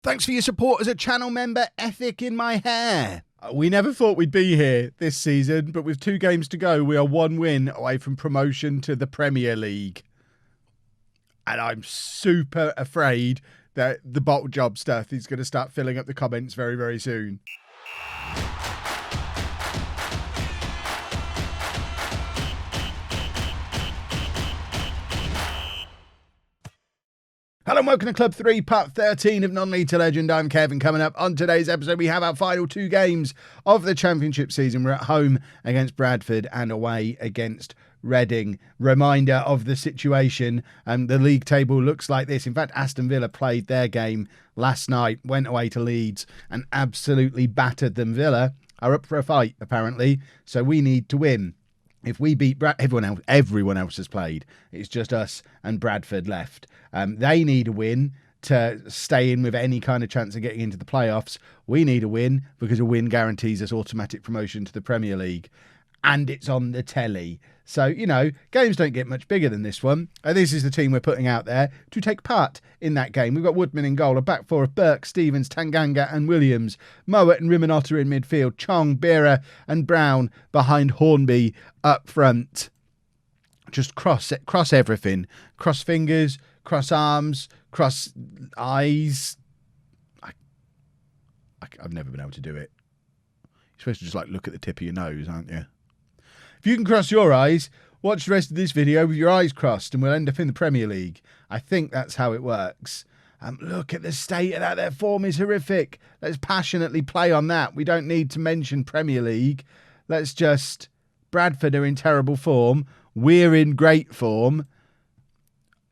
Thanks for your support as a channel member, Ethic in my hair. We never thought we'd be here this season, but with 2 games to go, we are 1 win away from promotion to the Premier League. And I'm super afraid that the bottle job stuff is going to start filling up the comments very, very soon. Hello and welcome to Club 3, part 13 of Non-League to Legend. I'm Kevin. Coming up on today's episode, we have our final 2 games of the Championship season. We're at home against Bradford and away against Reading. Reminder of the situation. The league table looks like this. In fact, Aston Villa played their game last night, went away to Leeds and absolutely battered them. Villa are up for a fight, apparently, so we need to win. If we beat everyone else has played. It's just us and Bradford left. They need a win to stay in with any kind of chance of getting into the playoffs. We need a win because a win guarantees us automatic promotion to the Premier League. And it's on the telly. So, you know, games don't get much bigger than this one. This is the team we're putting out there to take part in that game. We've got Woodman in goal, a back four of Burke, Stevens, Tanganga and Williams. Mowat and Rimanotta in midfield. Chong, Beera and Brown behind Hornby up front. Just cross everything. Cross fingers, cross arms, cross eyes. I've never been able to do it. You're supposed to just like look at the tip of your nose, aren't you? If you can cross your eyes, watch the rest of this video with your eyes crossed and we'll end up in the Premier League. I think that's how it works. Look at the state of that. Their form is horrific. Let's passionately play on that. We don't need to mention Premier League. Let's just... Bradford are in terrible form. We're in great form.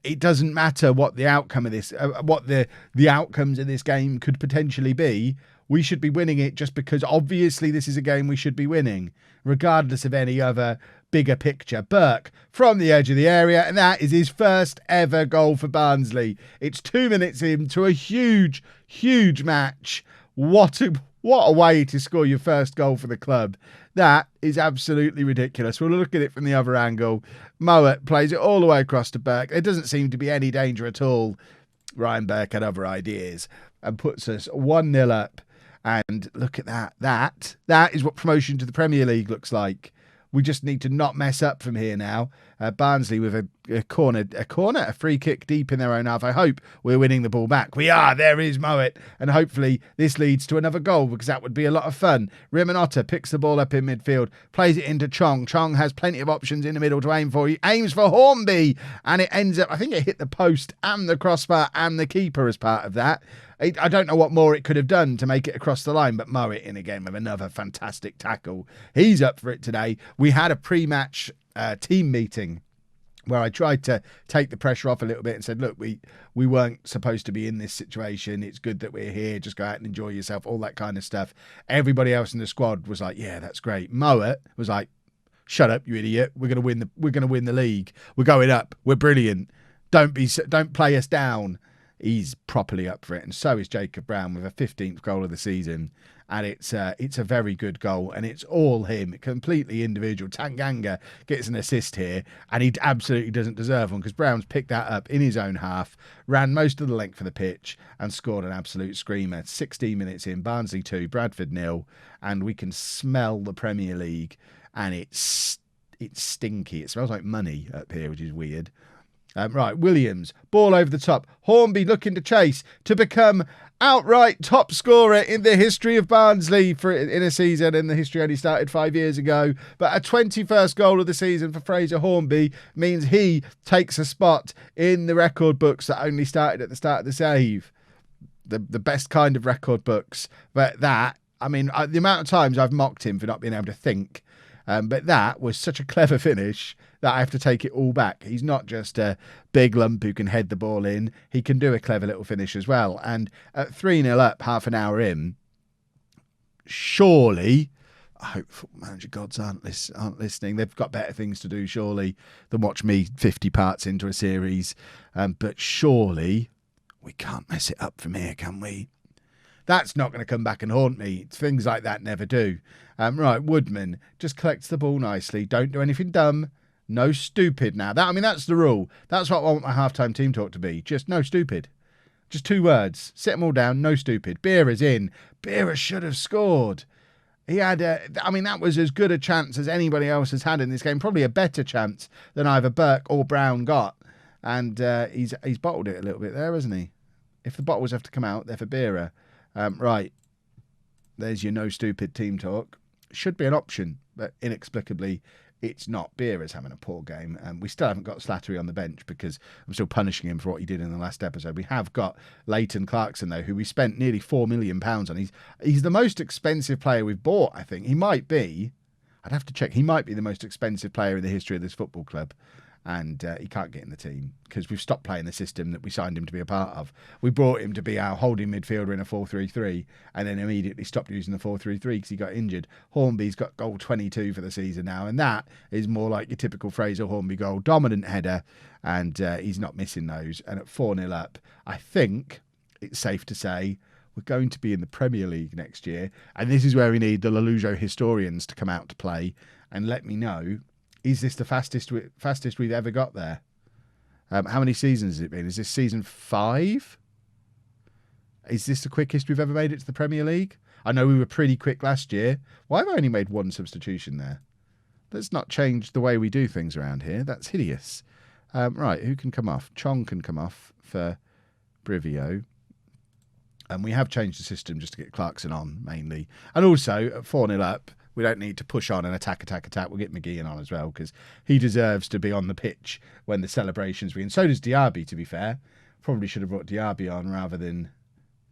It doesn't matter what the outcome of this, what the outcomes of this game could potentially be. We should be winning it just because obviously this is a game we should be winning, regardless of any other bigger picture. Burke from the edge of the area, and that is his first ever goal for Barnsley. It's 2 minutes into a huge, huge match. What a way to score your first goal for the club. That is absolutely ridiculous. We'll look at it from the other angle. Mowat plays it all the way across to Burke. There doesn't seem to be any danger at all. Ryan Burke had other ideas and puts us 1-0 up. And look at that. That is what promotion to the Premier League looks like. We just need to not mess up from here now. Barnsley with a free kick deep in their own half. I hope we're winning the ball back. We are. There is Mowat. And hopefully this leads to another goal because that would be a lot of fun. Rimanotta picks the ball up in midfield, plays it into Chong. Chong has plenty of options in the middle to aim for. He aims for Hornby and it ends up, I think it hit the post and the crossbar and the keeper as part of that. I don't know what more it could have done to make it across the line, but Mowat in again with another fantastic tackle. He's up for it today. We had a pre-match team meeting where I tried to take the pressure off a little bit and said, look, we weren't supposed to be in this situation. It's good that we're here. Just go out and enjoy yourself, all that kind of stuff. Everybody else in the squad was like, yeah, that's great. Mowat was like, shut up, you idiot. We're going to win the league. We're going up. We're brilliant. Don't play us down. He's properly up for it, and so is Jacob Brown with a 15th goal of the season, and it's a very good goal, and it's all him, completely individual. Tanganga gets an assist here, and he absolutely doesn't deserve one because Brown's picked that up in his own half, ran most of the length of the pitch, and scored an absolute screamer. 16 minutes in, Barnsley 2, Bradford 0, and we can smell the Premier League, and it's stinky. It smells like money up here, which is weird. Right, Williams, ball over the top. Hornby looking to chase to become outright top scorer in the history of Barnsley in a season, and the history only started 5 years ago. But a 21st goal of the season for Fraser Hornby means he takes a spot in the record books that only started at the start of the save. The best kind of record books. But that, I mean, the amount of times I've mocked him for not being able to think. But that was such a clever finish that I have to take it all back. He's not just a big lump who can head the ball in. He can do a clever little finish as well. And at 3-0 up, half an hour in, surely, I hope manager gods aren't listening. They've got better things to do, surely, than watch me 50 parts into a series. But surely, we can't mess it up from here, can we? That's not going to come back and haunt me. Things like that never do. Right, Woodman just collects the ball nicely. Don't do anything dumb. No stupid now. That's the rule. That's what I want my halftime team talk to be. Just no stupid. Just 2 words. Sit them all down. No stupid. Beera's in. Beera should have scored. He had, that was as good a chance as anybody else has had in this game. Probably a better chance than either Burke or Brown got. And he's bottled it a little bit there, hasn't he? If the bottles have to come out, they're for Beera. Right. There's your no stupid team talk. Should be an option, but inexplicably, it's not. Beera's having a poor game. We still haven't got Slattery on the bench because I'm still punishing him for what he did in the last episode. We have got Leighton Clarkson, though, who we spent nearly £4 million on. He's the most expensive player we've bought, I think. He might be. I'd have to check. He might be the most expensive player in the history of this football club. And he can't get in the team because we've stopped playing the system that we signed him to be a part of. We brought him to be our holding midfielder in a 4-3-3 and then immediately stopped using the 4-3-3 because he got injured. Hornby's got goal 22 for the season now, and that is more like your typical Fraser Hornby goal. Dominant header, and he's not missing those. And at 4-0 up, I think it's safe to say we're going to be in the Premier League next year. And this is where we need the LOLLUJO historians to come out to play and let me know, is this the fastest we've ever got there? How many seasons has it been? Is this season 5? Is this the quickest we've ever made it to the Premier League? I know we were pretty quick last year. Why have I only made 1 substitution there? Let's not change the way we do things around here. That's hideous. Right, who can come off? Chong can come off for Brivio. And we have changed the system just to get Clarkson on, mainly. And also, at 4-0 up, we don't need to push on and attack. We'll get McGeehan on as well because he deserves to be on the pitch when the celebrations begin. So does Diaby, to be fair. Probably should have brought Diaby on rather than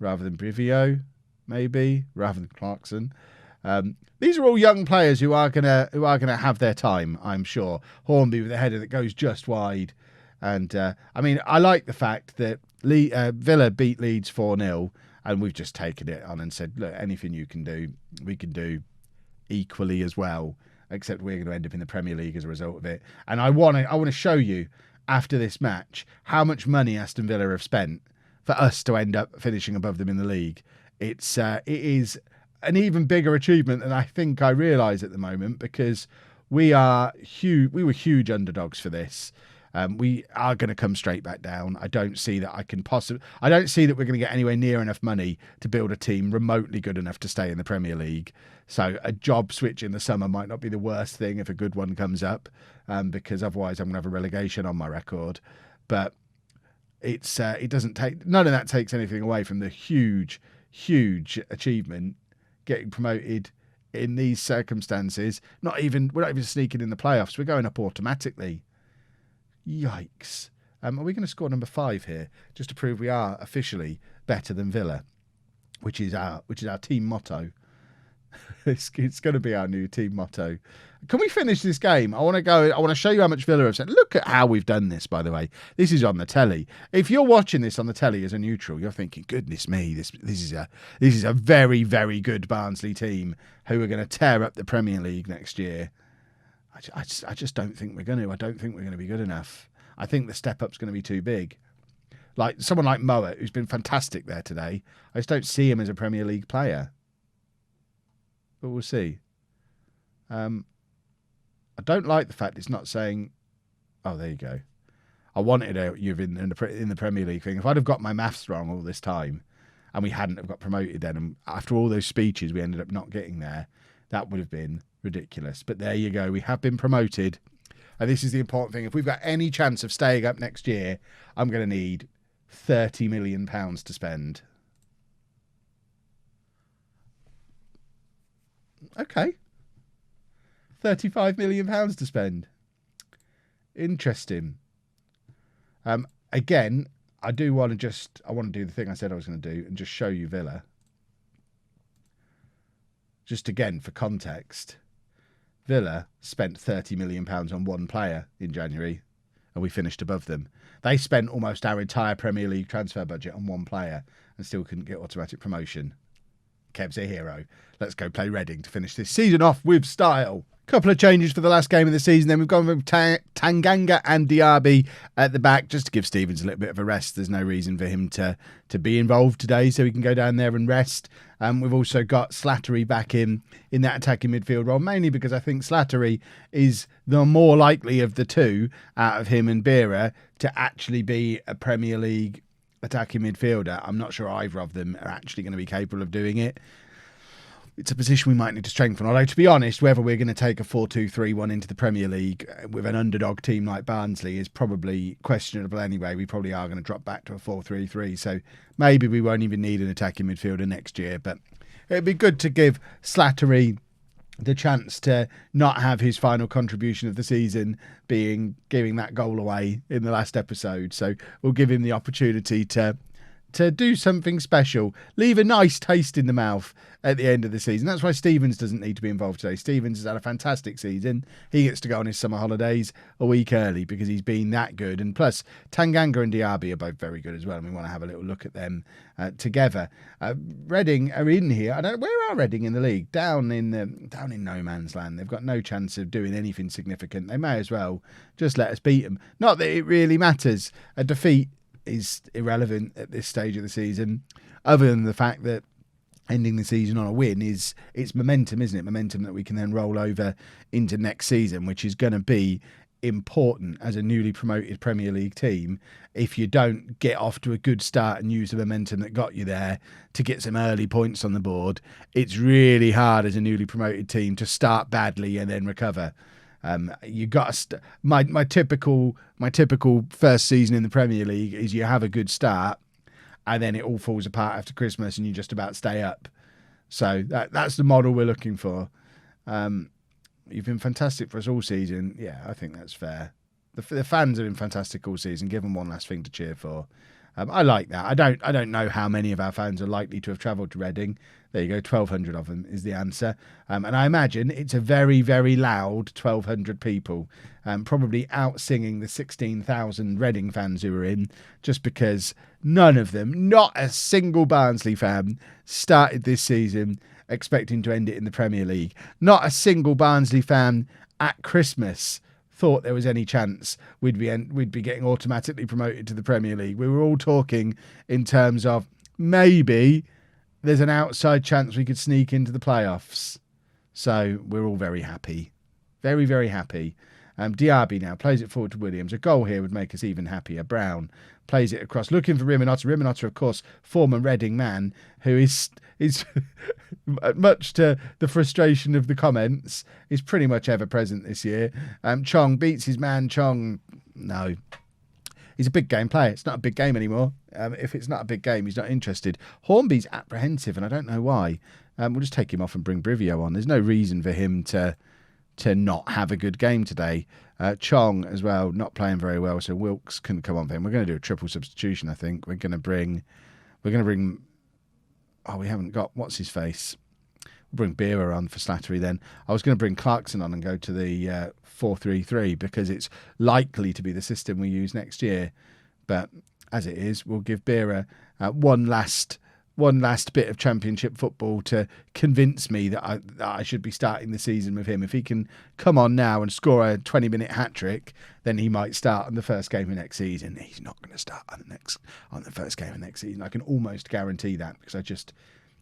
Brivio, maybe, rather than Clarkson. These are all young players who are gonna have their time, I'm sure. Hornby with a header that goes just wide. And, I like the fact that Villa beat Leeds 4-0 and we've just taken it on and said, look, anything you can do, we can do equally as well, except we're going to end up in the Premier League as a result of it. And I want to show you after this match how much money Aston Villa have spent for us to end up finishing above them in the league. It is an even bigger achievement than I think I realise at the moment because we were huge underdogs for this. We are going to come straight back down. I don't see that I don't see that we're going to get anywhere near enough money to build a team remotely good enough to stay in the Premier League. So a job switch in the summer might not be the worst thing if a good one comes up, because otherwise I'm going to have a relegation on my record. But it doesn't take, none of that takes anything away from the huge achievement getting promoted in these circumstances. We're not even sneaking in the playoffs. We're going up automatically. Yikes. Are we going to score number 5 here just to prove we are officially better than Villa, which is our team motto? It's going to be our new team motto. Can we finish this game? I want to show you how much Villa have said. Look at how we've done this, by the way. This is on the telly. If you're watching this on the telly as a neutral, you're thinking, goodness me, this is a very, very good Barnsley team who are going to tear up the Premier League next year. I just don't think we're going to. I don't think we're going to be good enough. I think the step up's going to be too big. Like someone like Mowat, who's been fantastic there today, I just don't see him as a Premier League player. But we'll see. I don't like the fact it's not saying... Oh, there you go. I wanted you in the Premier League thing. If I'd have got my maths wrong all this time and we hadn't have got promoted then, and after all those speeches we ended up not getting there, that would have been ridiculous. But there you go. We have been promoted. And this is the important thing. If we've got any chance of staying up next year, I'm going to need £30 million to spend. Okay. £35 million to spend. Interesting. Again, I want to do the thing I said I was going to do and just show you Villa. Just again, for context, Villa spent £30 million on one player in January and we finished above them. They spent almost our entire Premier League transfer budget on one player and still couldn't get automatic promotion. Kev's a hero. Let's go play Reading to finish this season off with style. Couple of changes for the last game of the season. Then we've gone with Tanganga and Diaby at the back just to give Stevens a little bit of a rest. There's no reason for him to be involved today, so he can go down there and rest. We've also got Slattery back in that attacking midfield role, mainly because I think Slattery is the more likely of the two out of him and Beera to actually be a Premier League attacking midfielder. I'm not sure either of them are actually going to be capable of doing it. It's a position we might need to strengthen. Although, to be honest, whether we're going to take a 4-2-3-1 into the Premier League with an underdog team like Barnsley is probably questionable anyway. We probably are going to drop back to a 4-3-3. So maybe we won't even need an attacking midfielder next year. But it'd be good to give Slattery the chance to not have his final contribution of the season being giving that goal away in the last episode. So we'll give him the opportunity to do something special, leave a nice taste in the mouth at the end of the season. That's why Stevens doesn't need to be involved today. Stevens has had a fantastic season. He gets to go on his summer holidays a week early because he's been that good. And plus, Tanganga and Diaby are both very good as well, and we want to have a little look at them together. Reading are in here. Where are Reading in the league? Down in no man's land. They've got no chance of doing anything significant. They may as well just let us beat them. Not that it really matters. A defeat is irrelevant at this stage of the season, other than the fact that ending the season on a win it's momentum, isn't it? Momentum that we can then roll over into next season, which is going to be important as a newly promoted Premier League team. If you don't get off to a good start and use the momentum that got you there to get some early points on the board, it's really hard as a newly promoted team to start badly and then recover. You got my typical first season in the Premier League is you have a good start and then it all falls apart after Christmas and you just about stay up. So that's the model we're looking for. You've been fantastic for us all season. Yeah, I think that's fair. The fans have been fantastic all season. Give them one last thing to cheer for. I like that. I don't know how many of our fans are likely to have travelled to Reading. There you go, 1,200 of them is the answer. And I imagine it's a very, very loud 1,200 people, probably out singing the 16,000 Reading fans who were in, just because none of them, not a single Barnsley fan, started this season expecting to end it in the Premier League. Not a single Barnsley fan at Christmas thought there was any chance we'd be getting automatically promoted to the Premier League. We were all talking in terms of maybe there's an outside chance we could sneak into the playoffs. So we're all very happy. Very, very happy. Diaby now plays it forward to Williams. A goal here would make us even happier. Brown plays it across, looking for Riminota. Riminota, of course, former Reading man, who is much to the frustration of the comments, is pretty much ever present this year. Chong beats his man. Chong, no. He's a big game player. It's not a big game anymore. If it's not a big game, he's not interested. Hornby's apprehensive, and I don't know why. We'll just take him off and bring Brivio on. There's no reason for him to not have a good game today. Chong as well, not playing very well, so Wilkes couldn't come on for him. We're going to do a triple substitution, I think. We're going to bring. Oh, we haven't got what's his face. We'll bring Beera on for Slattery then. I was going to bring Clarkson on and go to the 4-3-3 because it's likely to be the system we use next year. But as it is, we'll give Beera one last bit of Championship football to convince me that I should be starting the season with him. If he can come on now and score a 20-minute hat-trick, then he might start on the first game of next season. He's not going to start on the first game of next season. I can almost guarantee that because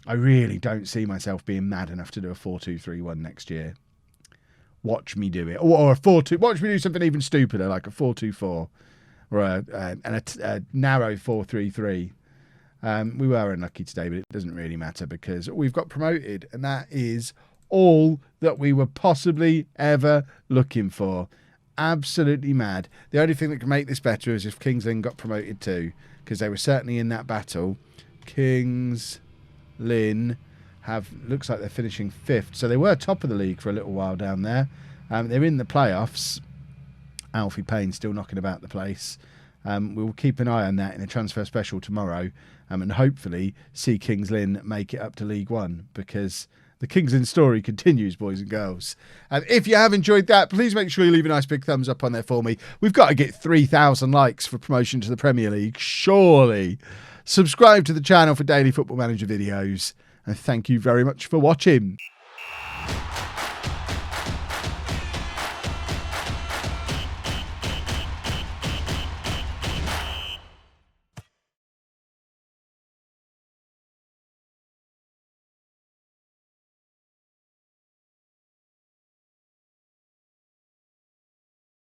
I really don't see myself being mad enough to do a 4-2-3-1 next year. Watch me do it. Or a 4-2. Watch me do something even stupider, like a 4-2-4 or a narrow 4-3-3. We were unlucky today, but it doesn't really matter because we've got promoted, and that is all that we were possibly ever looking for. Absolutely mad. The only thing that can make this better is if Kings Lynn got promoted too, because they were certainly in that battle. Kings Lynn looks like they're finishing 5th, so they were top of the league for a little while down there. They're in the playoffs. Alfie Payne still knocking about the place. We'll keep an eye on that in a transfer special tomorrow, and hopefully see Kings Lynn make it up to League One, because the Kings Lynn story continues, boys and girls. And if you have enjoyed that, please make sure you leave a nice big thumbs up on there for me. We've got to get 3,000 likes for promotion to the Premier League, surely. Subscribe to the channel for daily Football Manager videos, and thank you very much for watching.